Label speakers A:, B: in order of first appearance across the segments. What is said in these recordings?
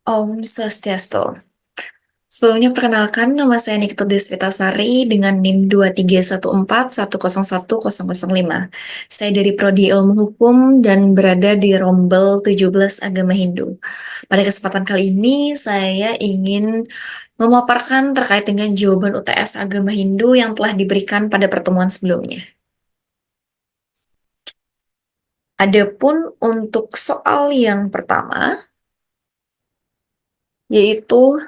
A: Om Swastiastu. Sebelumnya perkenalkan, nama saya Nikita Desvitasari dengan NIM 231410105. Saya dari Prodi Ilmu Hukum dan berada di Rombel 17 Agama Hindu. Pada kesempatan kali ini, saya ingin memaparkan terkait dengan jawaban UTS Agama Hindu yang telah diberikan pada pertemuan sebelumnya. Adapun untuk soal yang pertama, yaitu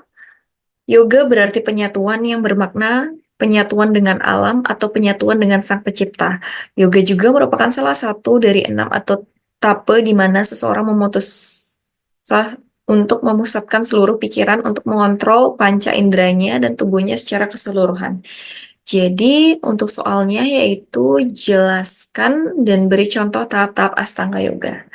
A: yoga berarti penyatuan yang bermakna penyatuan dengan alam atau penyatuan dengan Sang Pencipta. Yoga juga merupakan salah satu dari 6 atau tape di mana seseorang untuk memusatkan seluruh pikiran untuk mengontrol panca inderanya dan tubuhnya secara keseluruhan. Jadi, untuk soalnya yaitu jelaskan dan beri contoh tahap-tahap Astanga Yoga.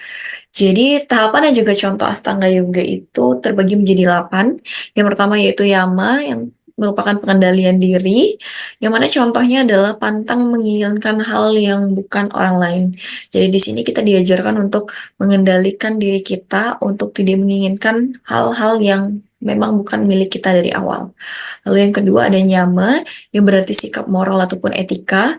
A: Jadi, tahapan dan juga contoh Astanga Yoga itu terbagi menjadi 8. Yang pertama yaitu Yama, yang merupakan pengendalian diri, yang mana contohnya adalah pantang menginginkan hal yang bukan orang lain. Jadi, di sini kita diajarkan untuk mengendalikan diri kita untuk tidak menginginkan hal-hal yang memang bukan milik kita dari awal. Lalu yang kedua ada Nyama, yang berarti sikap moral ataupun etika,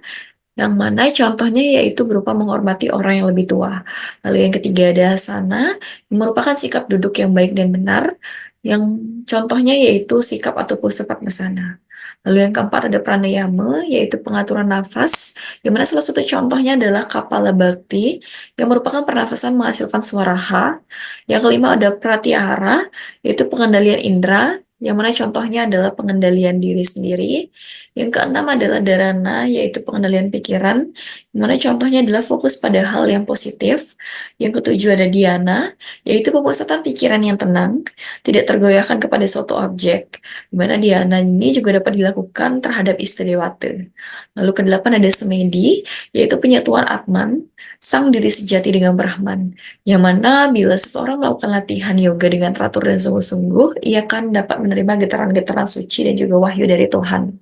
A: yang mana contohnya yaitu berupa menghormati orang yang lebih tua. Lalu yang ketiga ada Hasana, yang merupakan sikap duduk yang baik dan benar, yang contohnya yaitu sikap ataupun sifat mesana. Lalu yang keempat ada Pranayama, yaitu pengaturan nafas, yang mana salah satu contohnya adalah Kapala Bhakti, yang merupakan pernafasan menghasilkan suara H. Yang kelima ada Pratyahara, yaitu pengendalian indera, yang mana contohnya adalah pengendalian diri sendiri. Yang keenam adalah dharana, yaitu pengendalian pikiran, di mana contohnya adalah fokus pada hal yang positif. Yang ketujuh ada dhyana, yaitu pemusatan pikiran yang tenang, tidak tergoyahkan kepada suatu objek, di mana dhyana ini juga dapat dilakukan terhadap istilewata. Lalu kedelapan ada semedi, yaitu penyatuan Atman, sang diri sejati dengan Brahman, yang mana bila seseorang melakukan latihan yoga dengan teratur dan sungguh-sungguh, ia akan dapat menerima getaran-getaran suci dan juga wahyu dari Tuhan.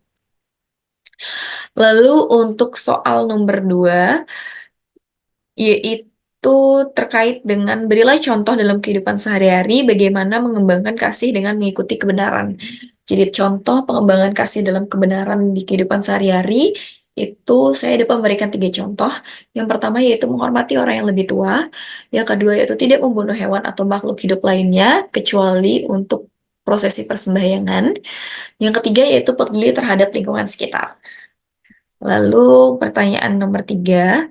A: Lalu untuk soal nomor 2, yaitu terkait dengan berilah contoh dalam kehidupan sehari-hari bagaimana mengembangkan kasih dengan mengikuti kebenaran. Jadi contoh pengembangan kasih dalam kebenaran di kehidupan sehari-hari itu saya dapat memberikan 3 contoh. Yang pertama yaitu menghormati orang yang lebih tua. Yang kedua yaitu tidak membunuh hewan atau makhluk hidup lainnya kecuali untuk prosesi persembahyangan. Yang ketiga yaitu peduli terhadap lingkungan sekitar. Lalu pertanyaan nomor 3,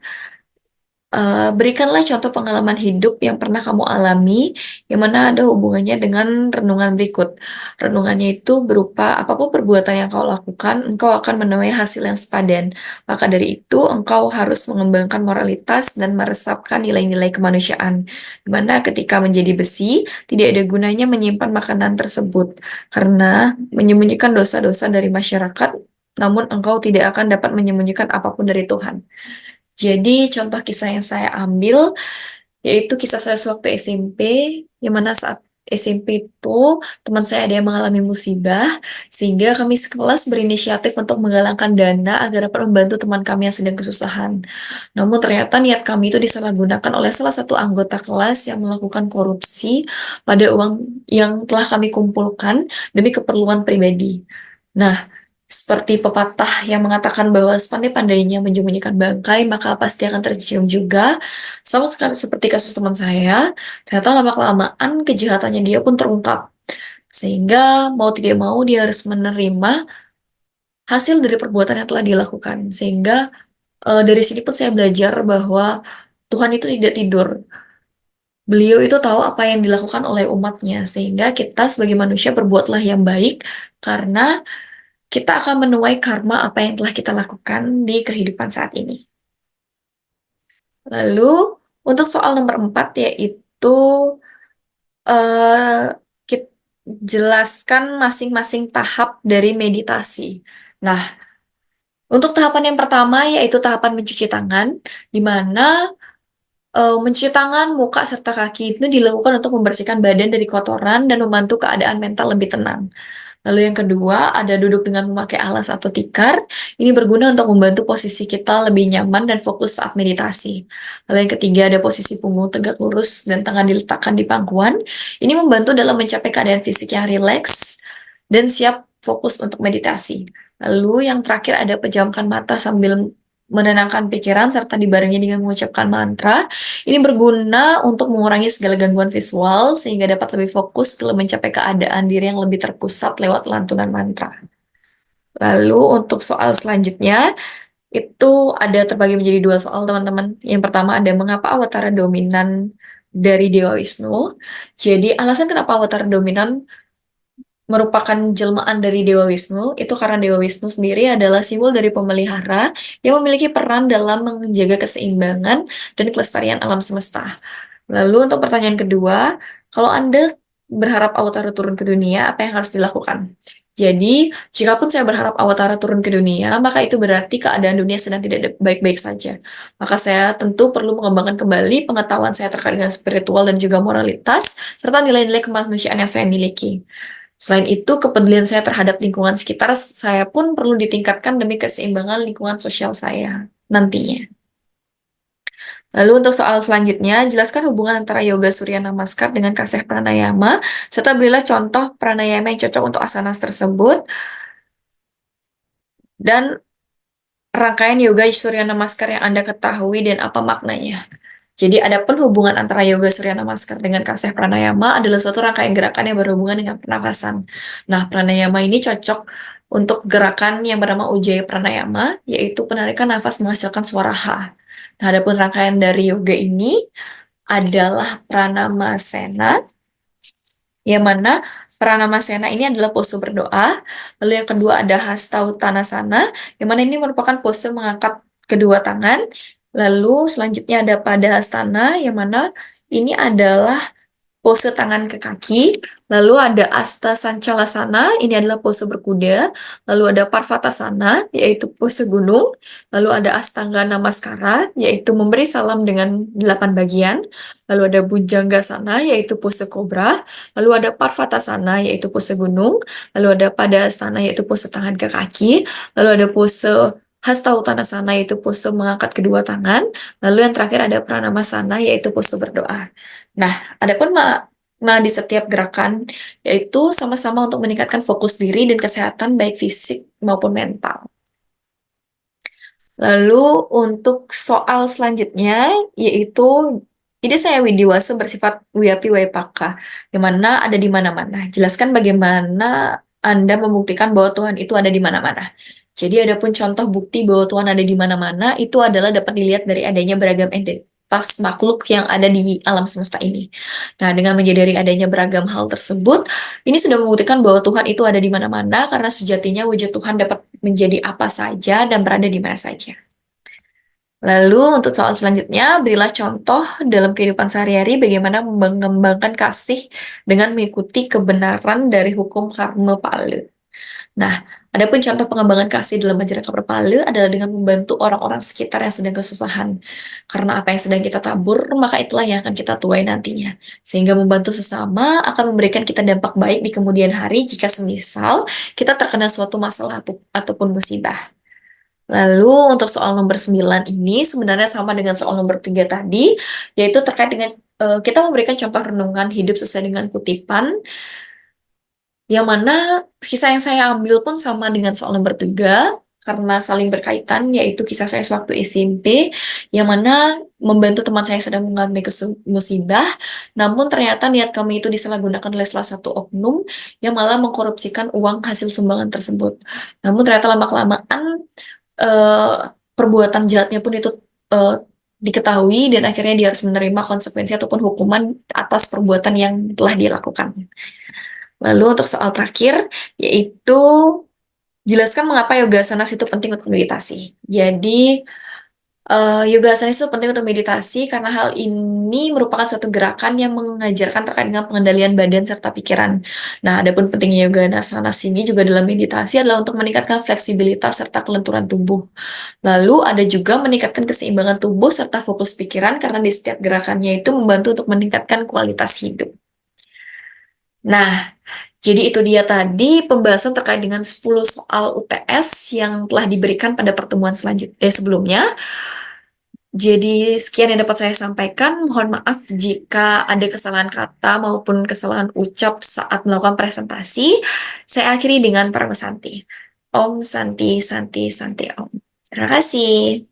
A: berikanlah contoh pengalaman hidup yang pernah kamu alami, yang mana ada hubungannya dengan renungan berikut. Renungannya itu berupa apapun perbuatan yang kau lakukan, engkau akan menuai hasil yang sepadan. Maka dari itu, engkau harus mengembangkan moralitas dan meresapkan nilai-nilai kemanusiaan. Di mana ketika menjadi besi, tidak ada gunanya menyimpan makanan tersebut, karena menyembunyikan dosa-dosa dari masyarakat, namun engkau tidak akan dapat menyembunyikan apapun dari Tuhan. Jadi contoh kisah yang saya ambil yaitu kisah saya sewaktu SMP, yang mana saat SMP itu teman saya ada yang mengalami musibah, sehingga kami sekelas berinisiatif untuk menggalangkan dana agar dapat membantu teman kami yang sedang kesusahan. Namun ternyata niat kami itu disalahgunakan oleh salah satu anggota kelas yang melakukan korupsi pada uang yang telah kami kumpulkan demi keperluan pribadi. Nah, seperti pepatah yang mengatakan bahwa sepandai-pandainya menyembunyikan bangkai, maka pasti akan tercium juga. Sama sekali seperti kasus teman saya, ternyata lama-kelamaan kejahatannya dia pun terungkap. Sehingga mau tidak mau dia harus menerima hasil dari perbuatan yang telah dilakukan. Sehingga dari sini pun saya belajar bahwa Tuhan itu tidak tidur. Beliau itu tahu apa yang dilakukan oleh umatnya. Sehingga kita sebagai manusia berbuatlah yang baik, karena kita akan menuai karma apa yang telah kita lakukan di kehidupan saat ini. Lalu, untuk soal nomor 4 yaitu eh, kita jelaskan masing-masing tahap dari meditasi. Nah, untuk tahapan yang pertama yaitu tahapan mencuci tangan, di mana mencuci tangan, muka, serta kaki itu dilakukan untuk membersihkan badan dari kotoran dan membantu keadaan mental lebih tenang. Lalu yang kedua, ada duduk dengan memakai alas atau tikar. Ini berguna untuk membantu posisi kita lebih nyaman dan fokus saat meditasi. Lalu yang ketiga, ada posisi punggung tegak lurus dan tangan diletakkan di pangkuan. Ini membantu dalam mencapai keadaan fisik yang rileks dan siap fokus untuk meditasi. Lalu yang terakhir ada pejamkan mata sambil menenangkan pikiran serta dibarengi dengan mengucapkan mantra. Ini berguna untuk mengurangi segala gangguan visual sehingga dapat lebih fokus dalam mencapai keadaan diri yang lebih terpusat lewat lantunan mantra. Lalu untuk soal selanjutnya, itu ada terbagi menjadi dua soal teman-teman. Yang pertama ada mengapa awatara dominan dari Dewa Wisnu. Jadi alasan kenapa awatara dominan merupakan jelmaan dari Dewa Wisnu, itu karena Dewa Wisnu sendiri adalah simbol dari pemelihara yang memiliki peran dalam menjaga keseimbangan dan kelestarian alam semesta. Lalu untuk pertanyaan kedua, kalau Anda berharap Awatara turun ke dunia, apa yang harus dilakukan? Jadi, jikapun saya berharap Awatara turun ke dunia, maka itu berarti keadaan dunia sedang tidak baik-baik saja. Maka saya tentu perlu mengembangkan kembali pengetahuan saya terkait dengan spiritual dan juga moralitas, serta nilai-nilai kemanusiaan yang saya miliki. Selain itu, kepedulian saya terhadap lingkungan sekitar saya pun perlu ditingkatkan demi keseimbangan lingkungan sosial saya nantinya. Lalu untuk soal selanjutnya, jelaskan hubungan antara yoga surya namaskar dengan kaseh pranayama, serta berilah contoh pranayama yang cocok untuk asanas tersebut, dan rangkaian yoga surya namaskar yang Anda ketahui dan apa maknanya. Jadi, adapun hubungan antara yoga surya namaskar dengan kaseh pranayama adalah suatu rangkaian gerakan yang berhubungan dengan pernafasan. Nah, pranayama ini cocok untuk gerakan yang bernama Ujjayi Pranayama, yaitu penarikan nafas menghasilkan suara H. Nah, adapun rangkaian dari yoga ini adalah Pranamasena, yang mana Pranamasena ini adalah pose berdoa. Lalu yang kedua ada Hastautanasana, yang mana ini merupakan pose mengangkat kedua tangan. Lalu selanjutnya ada Padahastana, yang mana ini adalah pose tangan ke kaki. Lalu ada Asta Sancalasana, ini adalah pose berkuda. Lalu ada Parvatasana, yaitu pose gunung. Lalu ada Astanga Namaskara, yaitu memberi salam dengan 8 bagian. Lalu ada Bhujanggasana, yaitu pose kobra. Lalu ada Parvatasana, yaitu pose gunung. Lalu ada Padasana, yaitu pose tangan ke kaki. Lalu ada pose Hastautanasana, yaitu pose mengangkat kedua tangan. Lalu yang terakhir ada Pranamasana, yaitu pose berdoa. Nah, adapun makna di setiap gerakan yaitu sama-sama untuk meningkatkan fokus diri dan kesehatan baik fisik maupun mental. Lalu untuk soal selanjutnya yaitu ide saya Widiwasa bersifat Wiyapi Waipaka, yang mana ada di mana-mana. Jelaskan bagaimana Anda membuktikan bahwa Tuhan itu ada di mana-mana. Jadi adapun contoh bukti bahwa Tuhan ada di mana-mana itu adalah dapat dilihat dari adanya beragam entitas makhluk yang ada di alam semesta ini. Nah, dengan menyadari adanya beragam hal tersebut, ini sudah membuktikan bahwa Tuhan itu ada di mana-mana karena sejatinya wujud Tuhan dapat menjadi apa saja dan berada di mana saja. Lalu untuk soal selanjutnya, berilah contoh dalam kehidupan sehari-hari bagaimana mengembangkan kasih dengan mengikuti kebenaran dari hukum karma Pali. Nah, adapun contoh pengembangan kasih dalam ajaran karma Pali adalah dengan membantu orang-orang sekitar yang sedang kesusahan. Karena apa yang sedang kita tabur, maka itulah yang akan kita tuai nantinya. Sehingga membantu sesama akan memberikan kita dampak baik di kemudian hari jika semisal kita terkena suatu masalah ataupun musibah. Lalu untuk soal nomor 9 ini sebenarnya sama dengan soal nomor 3 tadi, yaitu terkait dengan kita memberikan contoh renungan hidup sesuai dengan kutipan, yang mana kisah yang saya ambil pun sama dengan soal nomor 3, karena saling berkaitan, yaitu kisah saya sewaktu SMP, yang mana membantu teman saya yang sedang mengalami musibah, namun ternyata niat kami itu disalahgunakan oleh salah satu oknum yang malah mengkorupsikan uang hasil sumbangan tersebut. Namun ternyata lama-kelamaan eh, perbuatan jahatnya pun itu eh, diketahui dan akhirnya dia harus menerima konsekuensi ataupun hukuman atas perbuatan yang telah dia lakukan. Lalu untuk soal terakhir, yaitu jelaskan mengapa yoga asanas itu penting untuk meditasi. Jadi, yoga asana itu penting untuk meditasi karena hal ini merupakan suatu gerakan yang mengajarkan terkait dengan pengendalian badan serta pikiran. Nah, adapun pentingnya yoga asana ini juga dalam meditasi adalah untuk meningkatkan fleksibilitas serta kelenturan tubuh. Lalu ada juga meningkatkan keseimbangan tubuh serta fokus pikiran karena di setiap gerakannya itu membantu untuk meningkatkan kualitas hidup. Nah, Jadi itu dia tadi pembahasan terkait dengan 10 soal UTS yang telah diberikan pada pertemuan sebelumnya. Jadi sekian yang dapat saya sampaikan. Mohon maaf jika ada kesalahan kata maupun kesalahan ucap saat melakukan presentasi. Saya akhiri dengan Paramasanti. Om Santi Santi Santi Om. Terima kasih.